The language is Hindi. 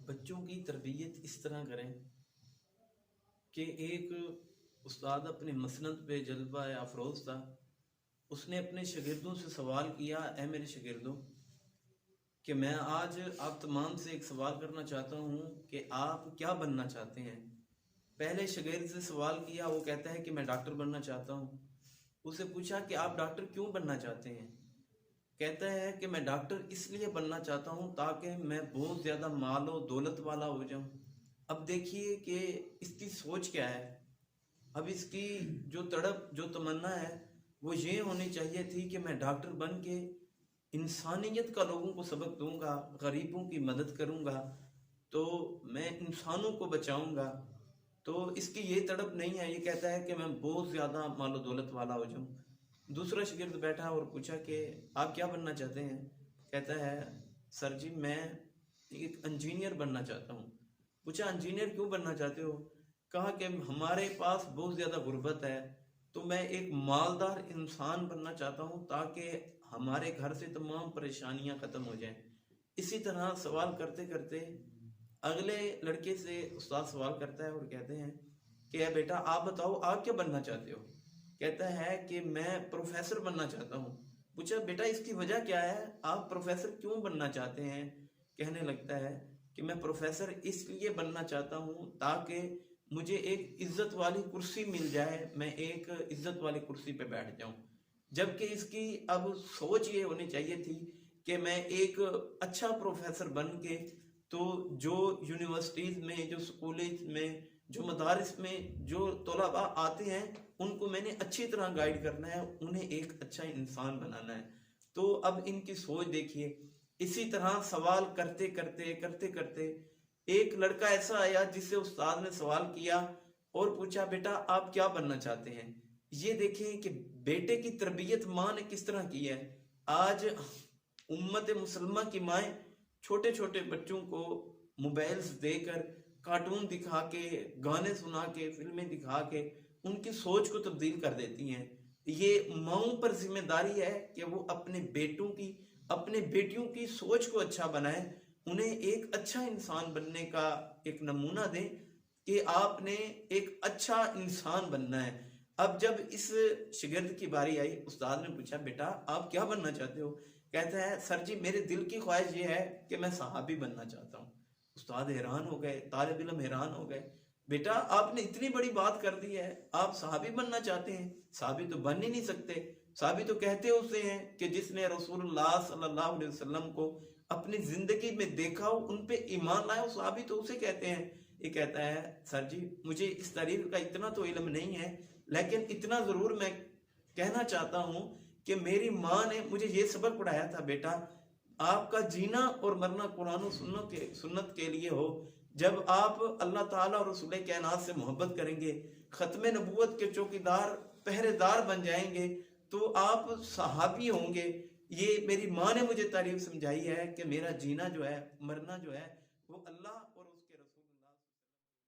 बच्चों की तरबियत इस तरह करें कि एक उस्ताद अपने मसनद पे जलवा अफरोज़ था। उसने अपने शागिर्दों से सवाल किया, ऐ मेरे शागिर्दों, कि मैं आज आप तमाम से एक सवाल करना चाहता हूँ कि आप क्या बनना चाहते हैं। पहले शागिर्द से सवाल किया, वो कहता है कि मैं डॉक्टर बनना चाहता हूँ। उसे पूछा कि आप डॉक्टर क्यों बनना चाहते हैं। कहता है कि मैं डॉक्टर इसलिए बनना चाहता हूँ ताकि मैं बहुत ज़्यादा मालो दौलत वाला हो जाऊँ। अब देखिए कि इसकी सोच क्या है। अब इसकी जो तड़प जो तमन्ना है वो ये होनी चाहिए थी कि मैं डॉक्टर बन के इंसानियत का लोगों को सबक दूंगा, गरीबों की मदद करूंगा, तो मैं इंसानों को बचाऊंगा। तो इसकी ये तड़प नहीं है, ये कहता है कि मैं बहुत ज़्यादा मालो दौलत वाला हो जाऊं। दूसरा शागिर्द बैठा और पूछा कि आप क्या बनना चाहते हैं। कहता है, सर जी मैं एक इंजीनियर बनना चाहता हूँ। पूछा, इंजीनियर क्यों बनना चाहते हो। कहा कि हमारे पास बहुत ज़्यादा गुर्बत है, तो मैं एक मालदार इंसान बनना चाहता हूँ ताकि हमारे घर से तमाम परेशानियां ख़त्म हो जाएं। इसी तरह सवाल करते करते अगले लड़के से उस्ताद सवाल करता है और कहते हैं कि यार बेटा आप बताओ आप क्या बनना चाहते हो। कहता है कि मैं प्रोफेसर बनना चाहता हूँ। पूछा, बेटा इसकी वजह क्या है, आप प्रोफेसर क्यों बनना चाहते हैं। कहने लगता है कि मैं प्रोफेसर इसलिए बनना चाहता हूँ ताकि मुझे एक इज्जत वाली कुर्सी मिल जाए, मैं एक इज्जत वाली कुर्सी पे बैठ जाऊं। जबकि इसकी अब सोच ये होनी चाहिए थी कि मैं एक अच्छा प्रोफेसर बन के, तो जो यूनिवर्सिटीज़ में, जो स्कूलेज में, जो मदारिस में जो तलबा आते हैं उनको मैंने अच्छी तरह गाइड करना है, उन्हें एक अच्छा इंसान बनाना है। तो अब इनकी सोच देखिए। इसी तरह सवाल करते करते करते करते एक लड़का ऐसा आया जिससे उस्ताद ने सवाल किया और पूछा, बेटा आप क्या बनना चाहते हैं। ये देखें कि बेटे की तरबियत माँ ने किस तरह की है। आज उम्मत मुसलमा की माएँ छोटे छोटे बच्चों को मोबाइल्स देकर, कार्टून दिखा के, गाने सुना के, फिल्में दिखा के उनकी सोच को तब्दील कर देती हैं। ये माओं पर जिम्मेदारी है कि वो अपने बेटों की, अपने बेटियों की सोच को अच्छा बनाए, उन्हें एक अच्छा इंसान बनने का एक नमूना दें कि आपने एक अच्छा इंसान बनना है। अब जब इस शागिर्द की बारी आई, उस्ताद ने पूछा, बेटा आप क्या बनना चाहते हो। कहता है, सर जी मेरे दिल की ख्वाहिश ये है कि मैं सहाबी बनना चाहता हूँ। उस्ताद हैरान हो गए, तालिब इल्म हैरान हो गए। बेटा आपने इतनी बड़ी बात कर दी है, आप सहाबी बनना चाहते हैं। सहाबी तो बन ही नहीं सकते। सहाबी तो कहते उसे हैं कि जिसने रसूलुल्लाह सल्लल्लाहु अलैहि वसल्लम को अपनी जिंदगी में देखा हो, उन पे ईमान लाया हो, सहाबी तो उसे कहते हैं। ये कहता है, सर जी मुझे इस तारीफ का इतना तो इल्म नहीं है, लेकिन इतना जरूर मैं कहना चाहता हूँ कि मेरी माँ ने मुझे ये सबक पढ़ाया था, बेटा आपका जीना और मरना कुरान और सुन्नत के लिए हो। जब आप अल्लाह ताला और रसूल कायनात से मोहब्बत करेंगे, खत्म नबूवत के चौकीदार पहरेदार बन जाएंगे, तो आप सहाबी होंगे। ये मेरी माँ ने मुझे तारीफ समझाई है कि मेरा जीना जो है, मरना जो है, वो अल्लाह